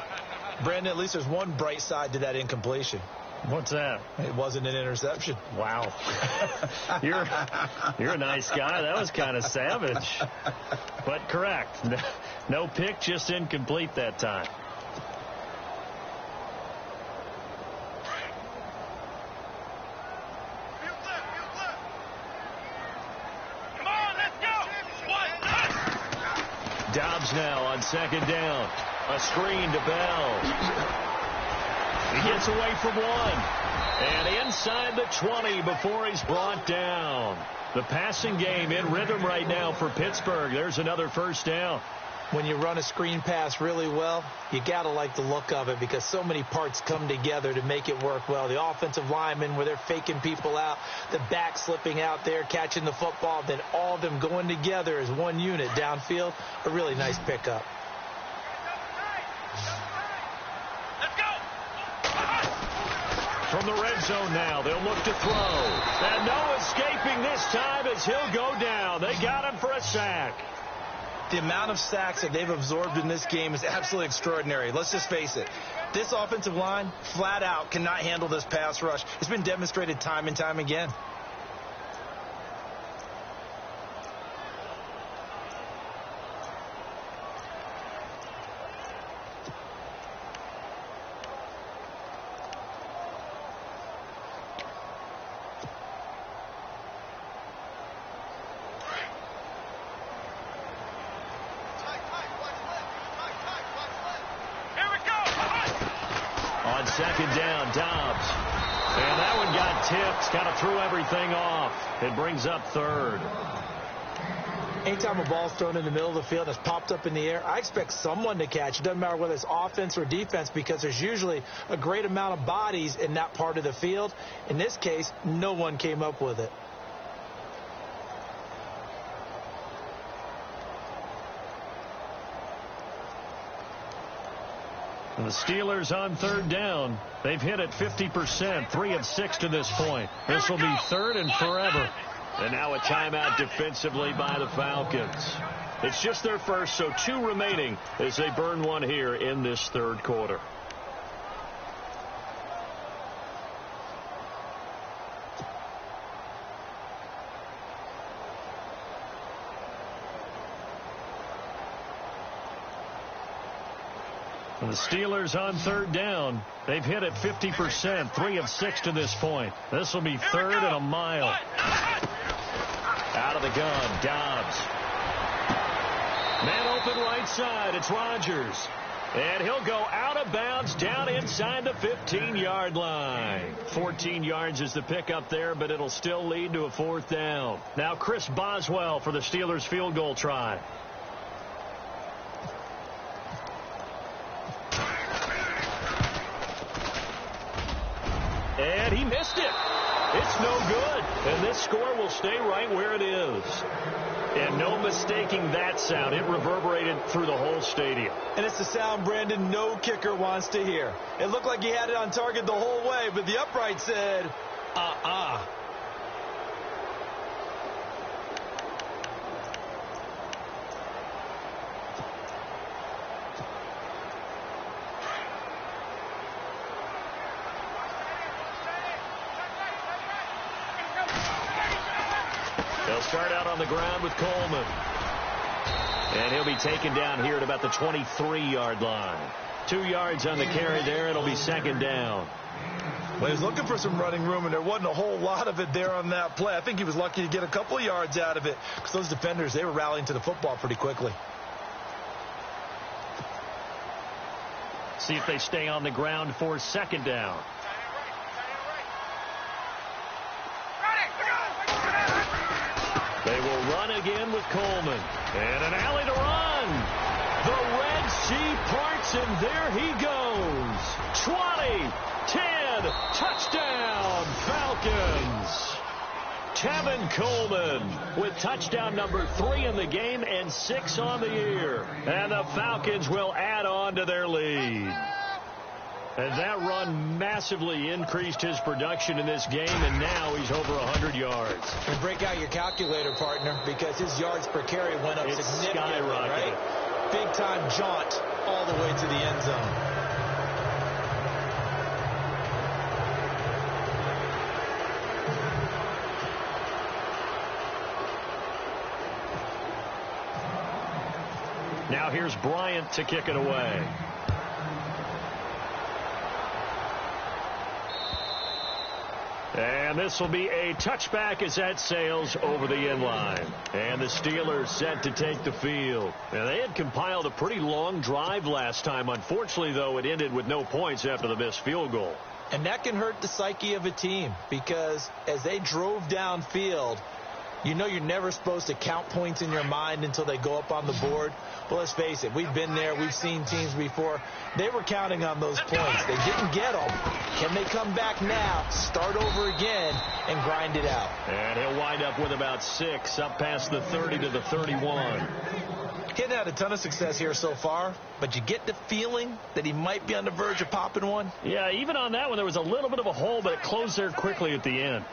Brandon, at least there's one bright side to that incompletion. What's that? It wasn't an interception. Wow. You're a nice guy. That was kind of savage. But correct. No pick, just incomplete that time. Come on, let's go. Dobbs now on second down. A screen to Bell. He gets away from one. And inside the 20 before he's brought down. The passing game in rhythm right now for Pittsburgh. There's another first down. When you run a screen pass really well, you got to like the look of it because so many parts come together to make it work well. The offensive linemen where they're faking people out, the back slipping out there, catching the football, then all of them going together as one unit downfield. A really nice pickup. From the red zone now, they'll look to throw. And no escaping this time as he'll go down. They got him for a sack. The amount of sacks that they've absorbed in this game is absolutely extraordinary. Let's just face it. This offensive line, flat out, cannot handle this pass rush. It's been demonstrated time and time again. Second down, Dobbs. And that one got tipped. Kind of threw everything off. It brings up third. Anytime a ball's thrown in the middle of the field that's popped up in the air, I expect someone to catch. It doesn't matter whether it's offense or defense because there's usually a great amount of bodies in that part of the field. In this case, no one came up with it. The Steelers on third down. They've hit it 50%, 3 of 6 to this point. This will be third and forever. And now a timeout defensively by the Falcons. It's just their first, so 2 remaining as they burn one here in this third quarter. And the Steelers on third down. They've hit it 50%, 3 of 6 to this point. This will be third and a mile. Out of the gun, Dobbs. Man open right side. It's Rodgers. And he'll go out of bounds down inside the 15-yard line. 14 yards is the pickup there, but it'll still lead to a fourth down. Now Chris Boswell for the Steelers field goal try. And he missed it. It's no good. And this score will stay right where it is. And no mistaking that sound. It reverberated through the whole stadium. And it's the sound, Brandon, no kicker wants to hear. It looked like he had it on target the whole way, but the upright said, They'll start out on the ground with Coleman. And he'll be taken down here at about the 23-yard line. 2 yards on the carry there. It'll be second down. Well, he was looking for some running room, and there wasn't a whole lot of it there on that play. I think he was lucky to get a couple of yards out of it because those defenders, they were rallying to the football pretty quickly. See if they stay on the ground for second down. They will run again with Coleman. And an alley to run. The Red Sea parts, and there he goes. 20, 10, touchdown, Falcons. Tevin Coleman with touchdown number 3 in the game and 6 on the year. And the Falcons will add on to their lead. And that run massively increased his production in this game, and now he's over 100 yards. And break out your calculator, partner, because his yards per carry went up significantly, right? Big-time jaunt all the way to the end zone. Now here's Bryant to kick it away. And this will be a touchback as that sails over the end line. And the Steelers set to take the field. Now, they had compiled a pretty long drive last time. Unfortunately, though, it ended with no points after the missed field goal. And that can hurt the psyche of a team because as they drove downfield, you know you're never supposed to count points in your mind until they go up on the board. Well, let's face it, we've been there. We've seen teams before. They were counting on those points. They didn't get them. Can they come back now, start over again, and grind it out? And he'll wind up with about 6 up past the 30 to the 31. He hadn't had a ton of success here so far, but you get the feeling that he might be on the verge of popping one. Yeah, even on that one, there was a little bit of a hole, but it closed there quickly at the end.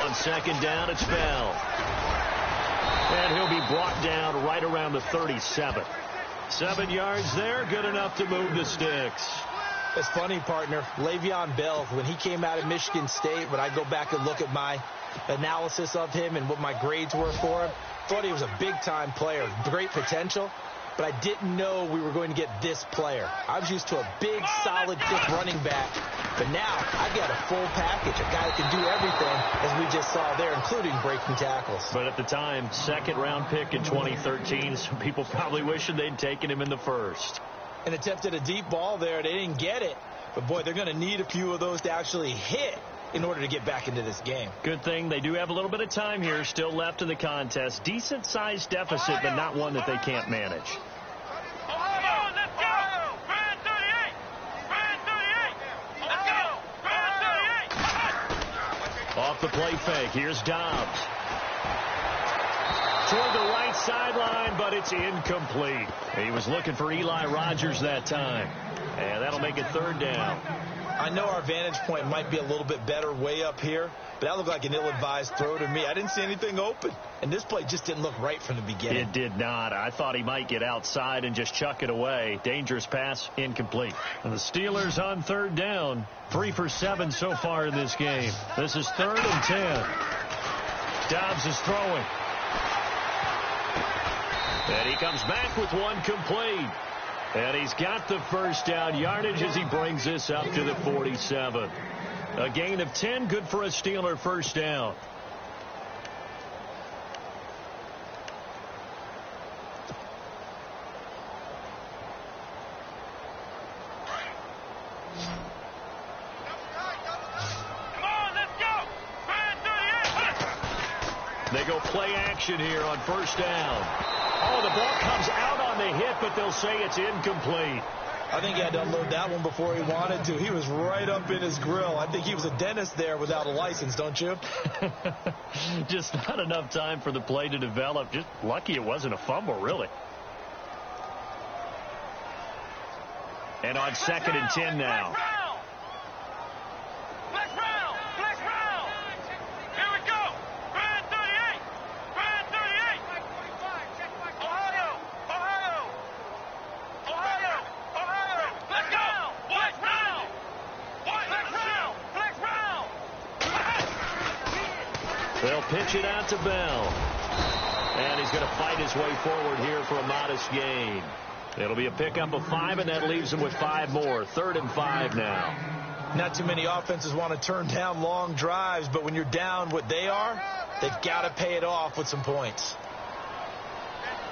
On second down, it's Bell. And he'll be brought down right around the 37. 7 yards there, good enough to move the sticks. It's funny, partner. Le'Veon Bell, when he came out of Michigan State, when I go back and look at my analysis of him and what my grades were for him, thought he was a big-time player, great potential, but I didn't know we were going to get this player. I was used to a big, solid, thick running back, but now I've got a full package, a guy that can do everything, as we just saw there, including breaking tackles. But at the time, second-round pick in 2013, some people probably wishing they'd taken him in the first. And attempted a deep ball there. They didn't get it. But, boy, they're going to need a few of those to actually hit in order to get back into this game. Good thing they do have a little bit of time here still left in the contest. Decent-sized deficit, but not one that they can't manage. Off the play fake, here's Dobbs. Toward the right sideline, but it's incomplete. He was looking for Eli Rogers that time. And that'll make it third down. I know our vantage point might be a little bit better way up here, but that looked like an ill-advised throw to me. I didn't see anything open, and this play just didn't look right from the beginning. It did not. I thought he might get outside and just chuck it away. Dangerous pass, incomplete. And the Steelers on third down, 3 for 7 so far in this game. This is 3rd and 10. Dobbs is throwing. And he comes back with one complete. And he's got the first down yardage as he brings this up to the 47. A gain of 10, good for a Steeler first down. They go play action here on first down. Oh, the ball comes out on the hit, but they'll say it's incomplete. I think he had to unload that one before he wanted to. He was right up in his grill. I think he was a dentist there without a license, don't you? Just not enough time for the play to develop. Just lucky it wasn't a fumble, really. And on 2nd and 10 now. They'll pitch it out to Bell. And he's going to fight his way forward here for a modest gain. It'll be a pickup of 5, and that leaves him with 5 more. 3rd and 5 now. Not too many offenses want to turn down long drives, but when you're down what they are, they've got to pay it off with some points.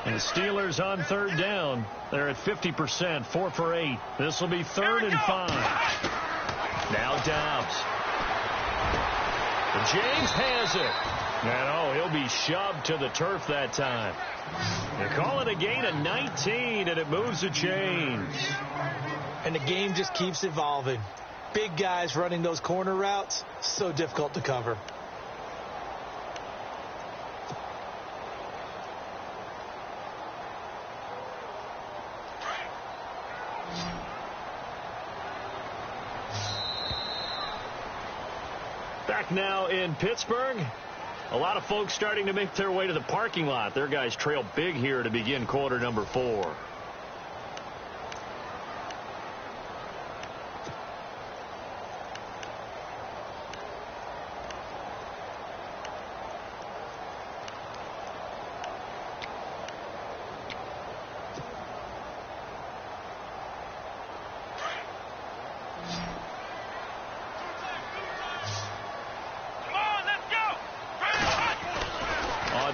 And the Steelers on 3rd down. They're at 50%, 4 for 8. This will be 3rd and 5. Now Dobbs. James has it. And, he'll be shoved to the turf that time. They call it a gain of 19, and it moves the chains. And the game just keeps evolving. Big guys running those corner routes, so difficult to cover. Back now in Pittsburgh. A lot of folks starting to make their way to the parking lot. Their guys trail big here to begin quarter number 4.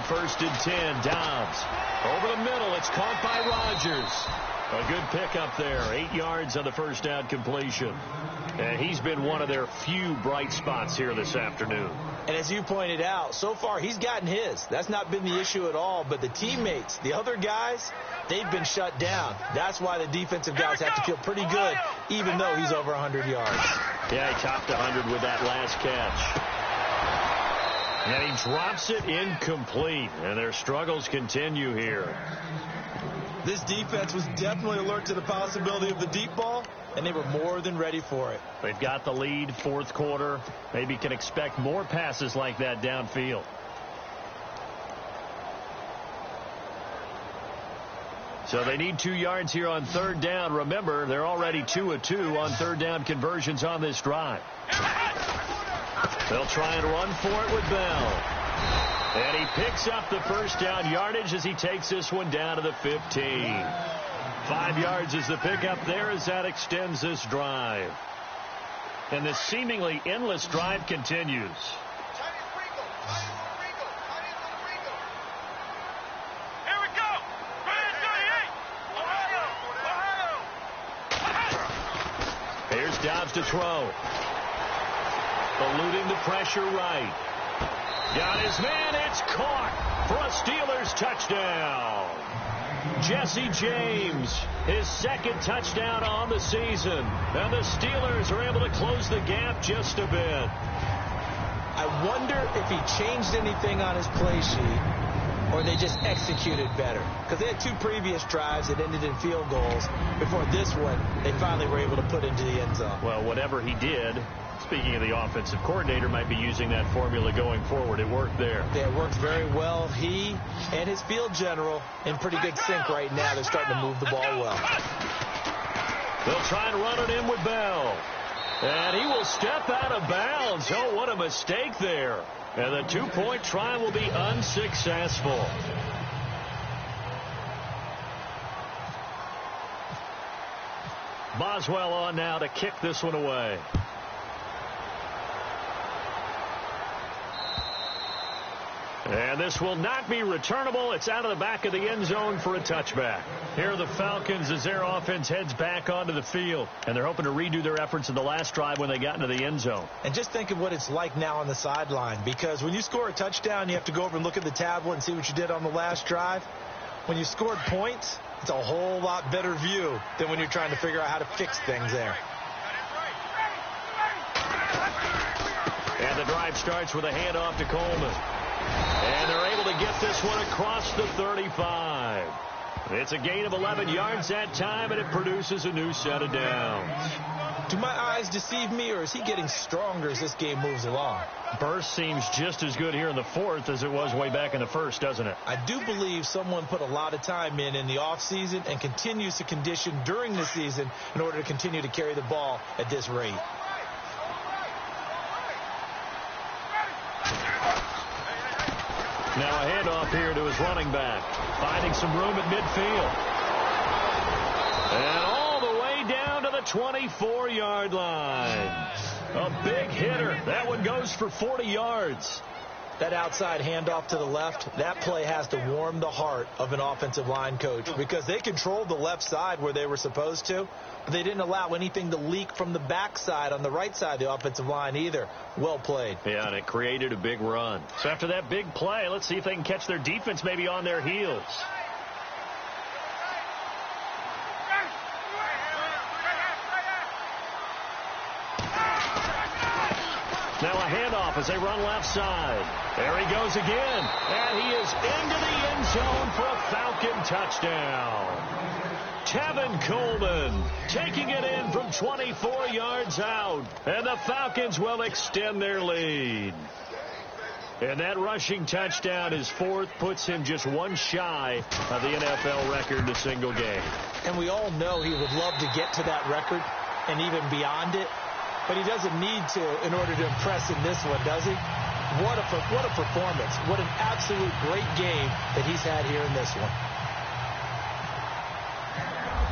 First and 10, Dobbs. Over the middle, it's caught by Rodgers. A good pickup there, 8 yards on the first down completion. And he's been one of their few bright spots here this afternoon. And as you pointed out, so far he's gotten his. That's not been the issue at all, but the teammates, the other guys, they've been shut down. That's why the defensive guys have to feel pretty good, even though he's over 100 yards. Yeah, he topped 100 with that last catch. And he drops it incomplete, and their struggles continue here. This defense was definitely alert to the possibility of the deep ball, and they were more than ready for it. They've got the lead, 4th quarter. Maybe can expect more passes like that downfield. So they need 2 yards here on 3rd down. Remember, they're already 2 of 2 on 3rd down conversions on this drive. They'll try and run for it with Bell. And he picks up the first down yardage as he takes this one down to the 15. 5 yards is the pickup there as that extends this drive. And this seemingly endless drive continues. Here we go. Here's Dobbs to throw. Eluding the pressure right. Got his man. It's caught for a Steelers touchdown. Jesse James, his 2nd touchdown on the season. And the Steelers are able to close the gap just a bit. I wonder if he changed anything on his play sheet or they just executed better. Because they had 2 previous drives that ended in field goals. Before this one, they finally were able to put into the end zone. Well, whatever he did, speaking of the offensive coordinator, might be using that formula going forward. It worked there. Yeah, it worked very well. He and his field general in pretty good sync right now. They're starting to move the ball well. They'll try and run it in with Bell. And he will step out of bounds. Oh, what a mistake there. And the 2-point try will be unsuccessful. Boswell on now to kick this one away. And this will not be returnable. It's out of the back of the end zone for a touchback. Here are the Falcons as their offense heads back onto the field. And they're hoping to redo their efforts in the last drive when they got into the end zone. And just think of what it's like now on the sideline. Because when you score a touchdown, you have to go over and look at the tablet and see what you did on the last drive. When you scored points, it's a whole lot better view than when you're trying to figure out how to fix things there. And the drive starts with a handoff to Coleman. And they're able to get this one across the 35. It's a gain of 11 yards that time, and it produces a new set of downs. Do my eyes deceive me, or is he getting stronger as this game moves along? Burst seems just as good here in the fourth as it was way back in the first, doesn't it? I do believe someone put a lot of time in the offseason and continues to condition during the season in order to continue to carry the ball at this rate. Now a handoff here to his running back. Finding some room at midfield. And all the way down to the 24-yard line. A big hitter. That one goes for 40 yards. That outside handoff to the left, that play has to warm the heart of an offensive line coach because they controlled the left side where they were supposed to, but they didn't allow anything to leak from the backside on the right side of the offensive line either. Well played. Yeah, and it created a big run. So after that big play, let's see if they can catch their defense maybe on their heels. Now a handoff as they run left side. There he goes again. And he is into the end zone for a Falcon touchdown. Tevin Coleman taking it in from 24 yards out. And the Falcons will extend their lead. And that rushing touchdown, his fourth, puts him just one shy of the NFL record in a single game. And we all know he would love to get to that record and even beyond it. But he doesn't need to in order to impress in this one, does he? What a performance. What an absolute great game that he's had here in this one.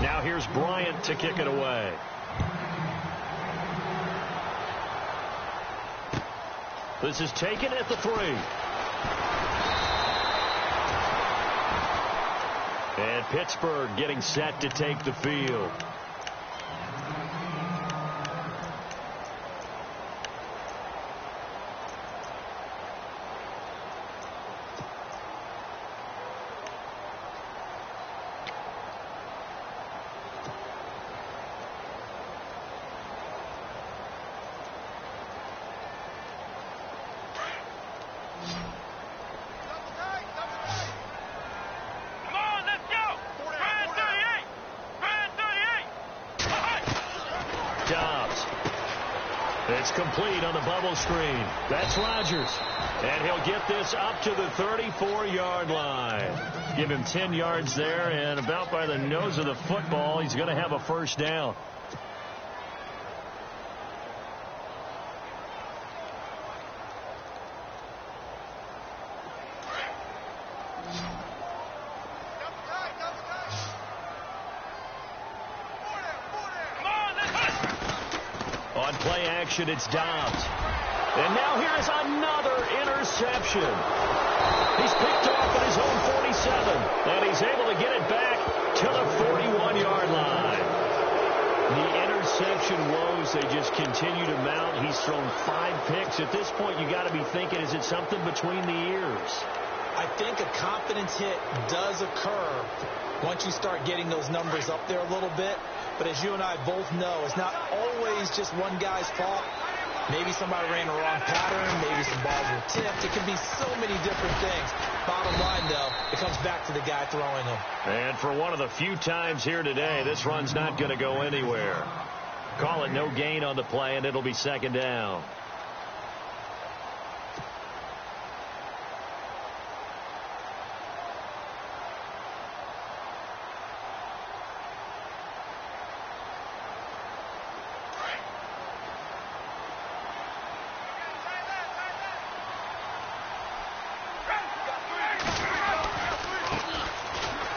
Now here's Bryant to kick it away. This is taken at the 3. And Pittsburgh getting set to take the field. It's complete on the bubble screen. That's Rodgers. And he'll get this up to the 34-yard line. Give him 10 yards there, and about by the nose of the football, he's going to have a first down. On play action, it's Dobbs. And now here is another interception. He's picked off at his own 47, and he's able to get it back to the 41-yard line. The interception woes, they just continue to mount. He's thrown 5 picks. At this point, you got to be thinking, is it something between the ears? I think a confidence hit does occur once you start getting those numbers up there a little bit. But as you and I both know, it's not always just one guy's fault. Maybe somebody ran the wrong pattern. Maybe some balls were tipped. It can be so many different things. Bottom line, though, it comes back to the guy throwing them. And for one of the few times here today, this run's not going to go anywhere. Call it no gain on the play, and it'll be second down.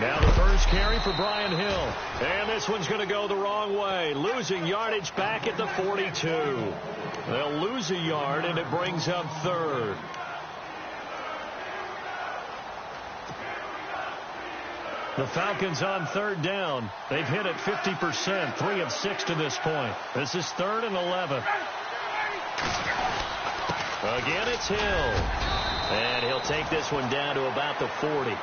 Now the first carry for Brian Hill. And this one's going to go the wrong way. Losing yardage back at the 42. They'll lose a yard, and it brings up third. The Falcons on third down. They've hit it 50%, 3 of 6 to this point. This is 3rd and 11. Again, it's Hill. And he'll take this one down to about the 40.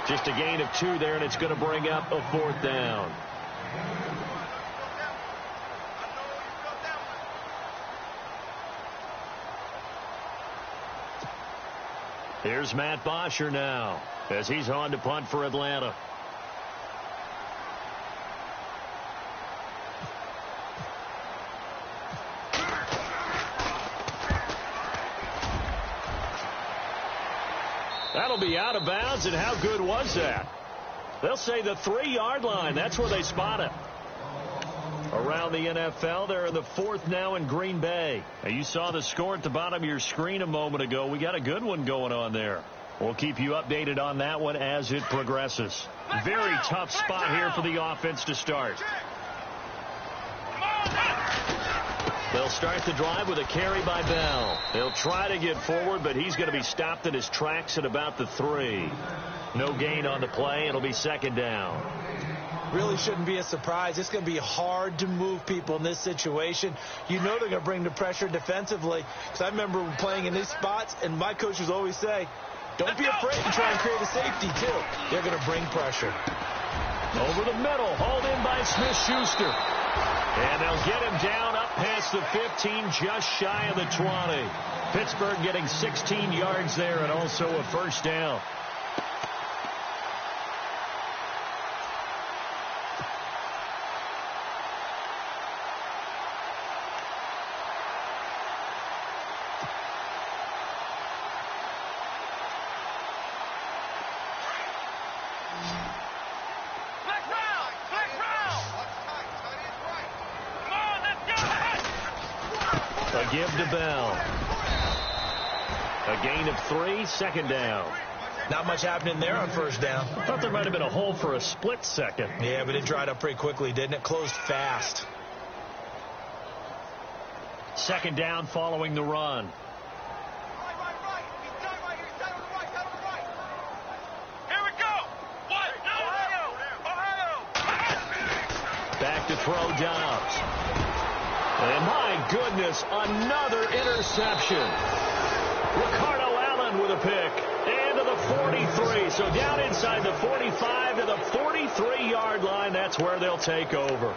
Just a gain of 2 there, and it's going to bring up a 4th down. Here's Matt Bosher now as he's on to punt for Atlanta. That'll be out of bounds, and how good was that? They'll say the 3-yard line. That's where they spot it. Around the NFL, they're in the 4th now in Green Bay. Now, you saw the score at the bottom of your screen a moment ago. We got a good one going on there. We'll keep you updated on that one as it progresses. Very tough spot here for the offense to start. They'll start the drive with a carry by Bell. They'll try to get forward, but he's going to be stopped in his tracks at about the 3. No gain on the play. It'll be 2nd down. Really shouldn't be a surprise. It's going to be hard to move people in this situation. You know they're going to bring the pressure defensively. Because I remember playing in these spots, and my coaches always say, don't be afraid to try and create a safety, too. They're going to bring pressure. Over the middle, hauled in by Smith-Schuster. And they'll get him down up past the 15, just shy of the 20. Pittsburgh getting 16 yards there and also a 1st down. Give to Bell. A gain of 3, 2nd down. Not much happening there on 1st down. I thought there might have been a hole for a split second. Yeah, but it dried up pretty quickly, didn't it? Closed fast. 2nd down following the run. Back to throw Dobbs. And my goodness, another interception. Ricardo Allen with a pick. And to the 43. So down inside the 45 to the 43-yard line. That's where they'll take over.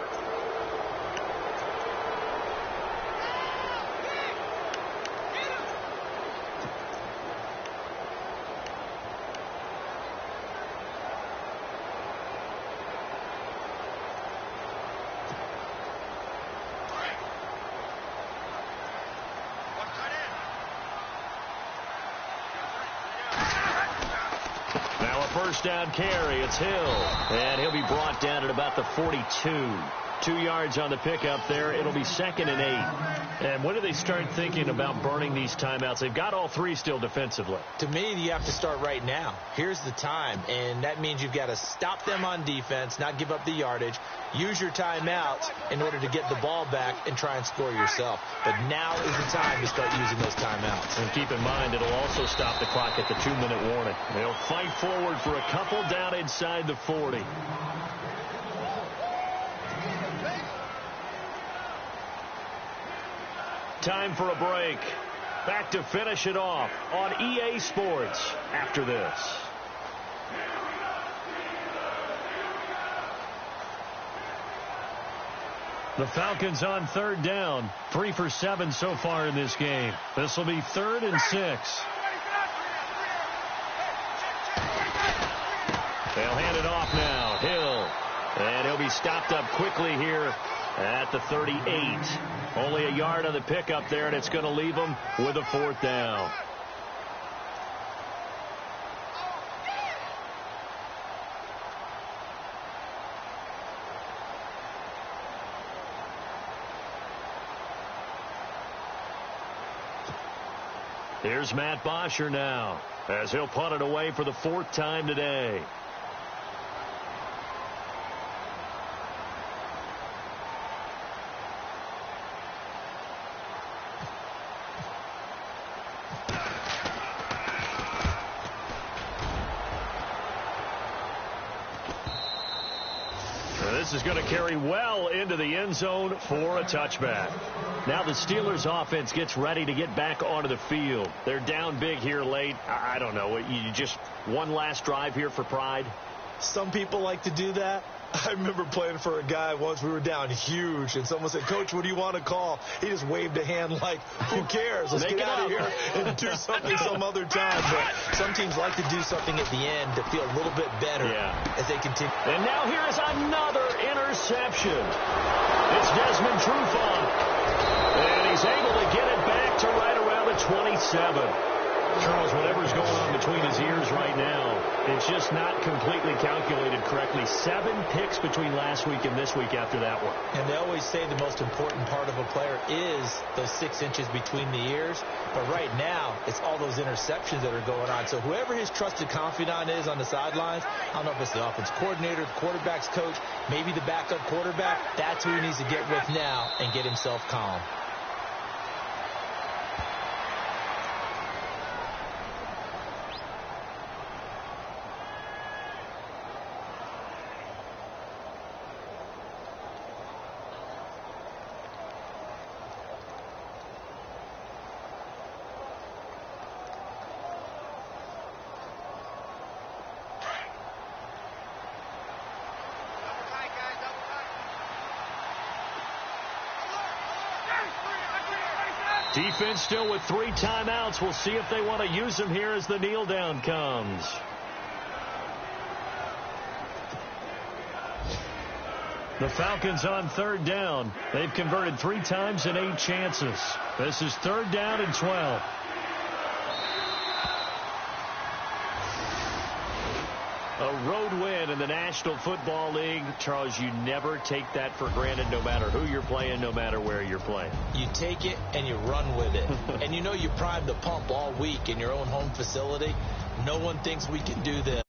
First down carry. It's Hill. And he'll be brought down at about the 42. 2 yards on the pickup there. It'll be 2nd and 8. And when do they start thinking about burning these timeouts? They've got all 3 still defensively. To me, you have to start right now. Here's the time. And that means you've got to stop them on defense, not give up the yardage. Use your timeouts in order to get the ball back and try and score yourself. But now is the time to start using those timeouts. And keep in mind, it'll also stop the clock at the 2-minute warning. They'll fight forward for a couple down inside the 40. Time for a break. Back to finish it off on EA Sports after this. The Falcons on 3rd down. 3 for 7 so far in this game. This will be 3rd and 6. They'll hand it off now. Hill. And he'll be stopped up quickly here at the 38. Only a yard on the pickup there, and it's going to leave them with a 4th down. Here's Matt Bosher now as he'll punt it away for the 4th time today. This is going to carry well into the end zone for a touchback. Now the Steelers offense gets ready to get back onto the field. They're down big here late. I don't know. You just one last drive here for pride? Some people like to do that. I remember playing for a guy once. We were down huge, and someone said, "Coach, what do you want to call?" He just waved a hand like, "Who cares? Let's get out of here and do something some other time." But some teams like to do something at the end to feel a little bit better as they continue. And now here is another interception. It's Desmond Trufant, and he's able to get it back to right around the 27. Charles, whatever's going on between his ears right now, it's just not completely calculated correctly. 7 picks between last week and this week after that one. And they always say the most important part of a player is those 6 inches between the ears. But right now, it's all those interceptions that are going on. So whoever his trusted confidant is on the sidelines, I don't know if it's the offense coordinator, the quarterback's coach, maybe the backup quarterback, that's who he needs to get with now and get himself calm. Defense still with 3 timeouts. We'll see if they want to use them here as the kneel down comes. The Falcons on 3rd down. They've converted 3 times in 8 chances. This is 3rd down and 12. A road win in the National Football League. Charles, you never take that for granted no matter who you're playing, no matter where you're playing. You take it and you run with it. And you know you primed the pump all week in your own home facility. No one thinks we can do this.